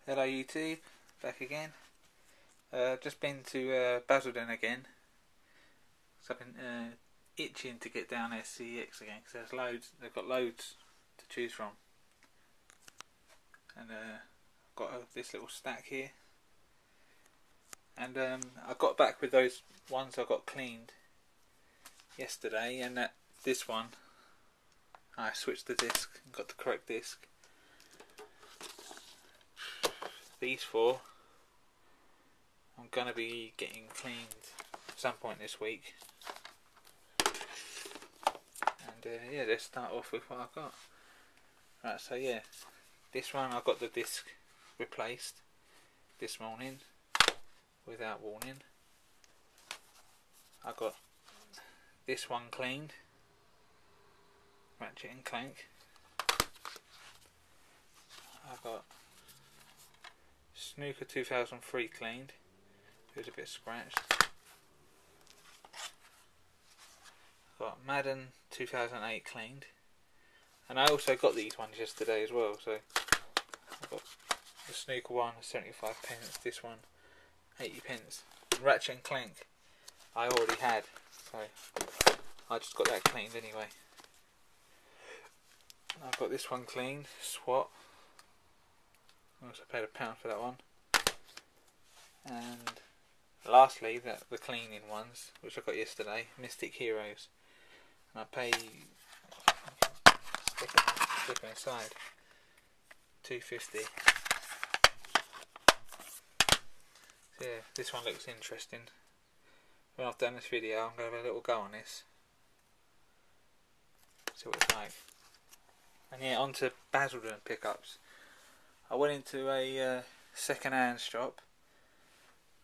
Hello YouTube, back again. Just been to Basildon again. So I've been itching to get down SCX again because there's loads. They've got loads to choose from, and I've got this little stack here. And I got back with those ones I got cleaned yesterday, and this one I switched the disc and got the correct disc. These four I'm gonna be getting cleaned at some point this week, and yeah, let's start off with what I've got. Right, so yeah, this one I got the disc replaced this morning without warning. I got this one cleaned, ratchet and clank. I got Snooker 2003 cleaned, it was a bit scratched. Got Madden 2008 cleaned, and I also got these ones yesterday as well. So I've got the Snooker one 75 pence, this one 80 pence. Ratchet and Clank I already had, so I just got that cleaned anyway. I've got this one cleaned, SWAT. I also paid £1 for that one. And lastly, the cleaning ones, which I got yesterday, Mystic Heroes. And I paid, stick them inside, £2.50. So yeah, this one looks interesting. When I've done this video, I'm going to have a little go on this. See what it's like. And yeah, on to Basildon pickups. I went into a second-hand shop.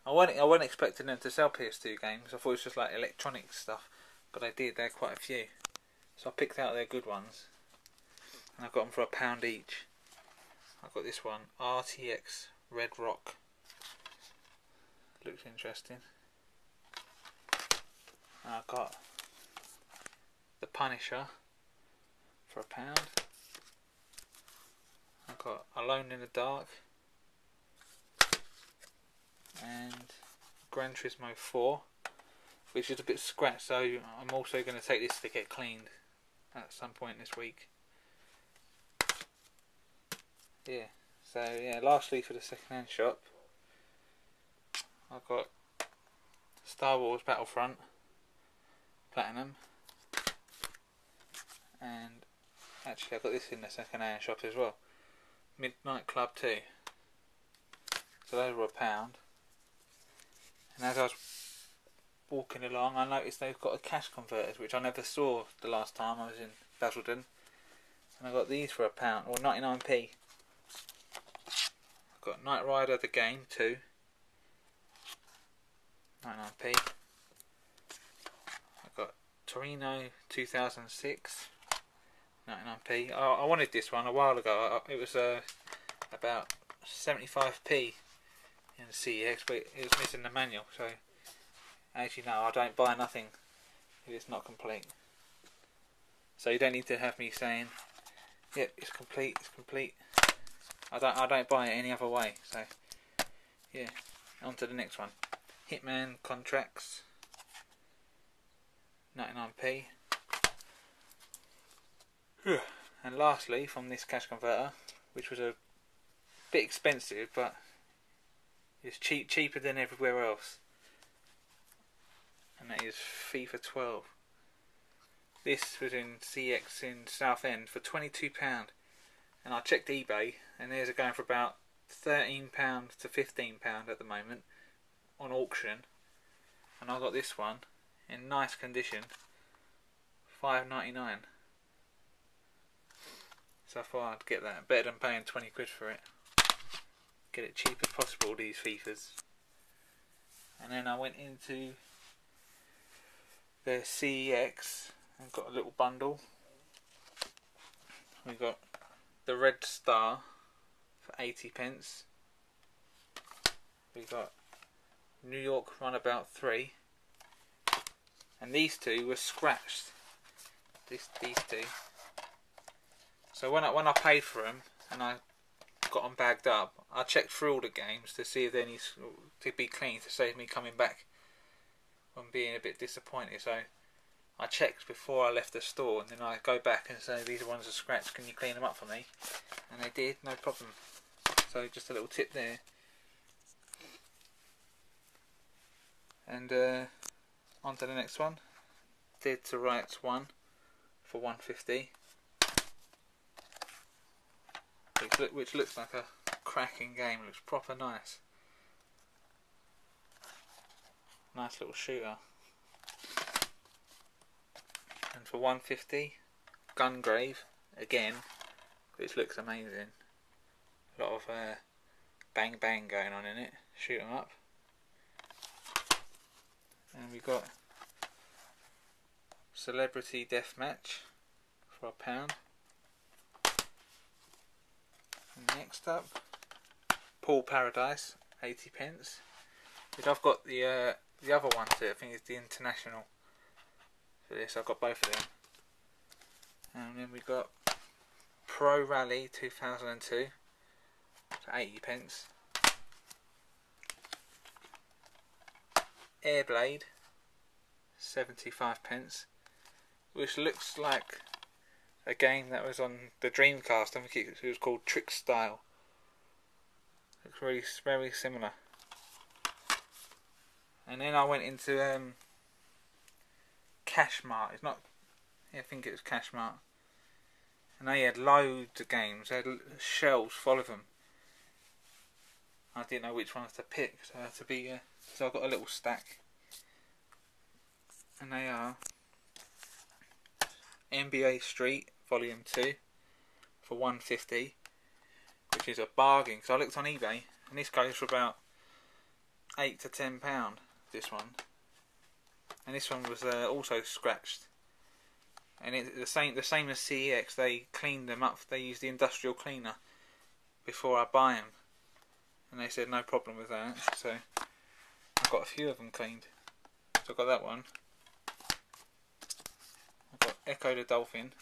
I wasn't expecting them to sell PS2 games. I thought it was just like electronic stuff, but they did. They're quite a few, so I picked out their good ones, and I got them for £1 each. I got this one, RTX Red Rock. Looks interesting. And I got the Punisher for £1. I got Alone in the Dark and Gran Turismo 4, which is a bit scratched, so I'm also going to take this to get cleaned at some point this week. Yeah, so yeah, lastly for the second-hand shop, I've got Star Wars Battlefront Platinum, and actually I got this in the second-hand shop as well, Midnight Club 2. So those were £1. And as I was walking along, I noticed they've got a cash converters, which I never saw the last time I was in Basildon. And I got these for £1, or 99p. I've got Knight Rider the game 2, 99p. I've got Torino 2006, 99p. I wanted this one a while ago. It was about 75p in the CEX, but it was missing the manual. So as you know, I don't buy nothing if it's not complete. So you don't need to have me saying, "Yep, it's complete, it's complete." I don't buy it any other way. So yeah, on to the next one. Hitman Contracts, 99p. And lastly, from this cash converter, which was a bit expensive, but it's cheaper than everywhere else, and that is FIFA 12. This was in CX in Southend for £22, and I checked eBay, and theirs are going for about £13 to £15 at the moment on auction, and I got this one in nice condition, £5.99. So I thought I'd get that, better than paying 20 quid for it. Get it cheap as possible, these FIFAs. And then I went into the CEX and got a little bundle. We got the Red Star for 80 pence. We got New York Runabout 3. And these two were scratched. These two. So when I paid for them and I got them bagged up, I checked through all the games to see if there any to be clean, to save me coming back and being a bit disappointed. So I checked before I left the store, and then I go back and say, these ones are scratched, can you clean them up for me? And they did, no problem. So just a little tip there. And on to the next one. Dead to Rights 1 for 150. Which looks like a cracking game, looks proper nice. Nice little shooter. And for 150, Gungrave again, which looks amazing. A lot of bang bang going on in it. Shoot 'em up. And we got Celebrity Deathmatch for £1. And next up, Pool Paradise, 80p. Which I've got the other one too. I think it's the international. For this, I've got both of them. And then we got Pro Rally 2002 for 80p. Airblade 75p, which looks like a game that was on the Dreamcast. I think it was called Trick Style. Looks really very similar. And then I went into Cashmart. It's not. I think it was Cashmart. And they had loads of games. They had shelves full of them. I didn't know which ones to pick, so I had to be. So I got a little stack. And they are NBA Street Volume 2 for 150, which is a bargain. Because I looked on eBay, and this goes for about £8 to £10. This one, and this one was also scratched. And it's the same as CEX. They cleaned them up. They used the industrial cleaner before I buy them, and they said no problem with that. So I've got a few of them cleaned. So I've got that one. I've got Echo the Dolphin,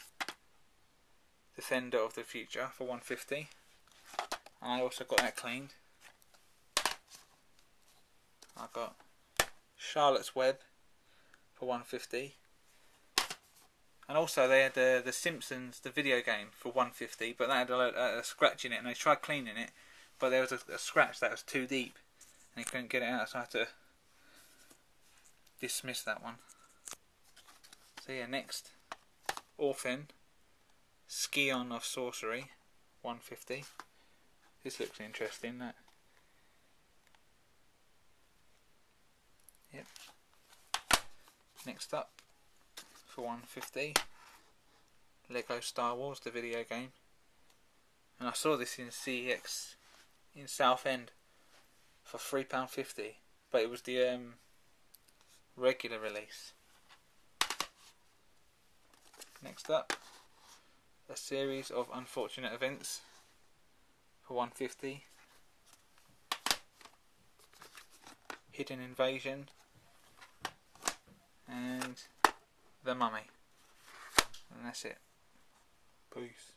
Defender of the Future for 150, and I also got that cleaned. I've got Charlotte's Web for 150, and also they had the Simpsons, the video game, for 150, but that had a scratch in it, and they tried cleaning it, but there was a scratch that was too deep, and they couldn't get it out, so I had to dismiss that one. So yeah, next, Orphan, Scion of Sorcery, 150. This looks interesting, that. Yep. Next up, for 150, Lego Star Wars, the video game. And I saw this in CEX in Southend for £3.50, but it was the regular release. Next up, A Series of Unfortunate Events for 150, Hidden Invasion, and The Mummy. And that's it. Peace.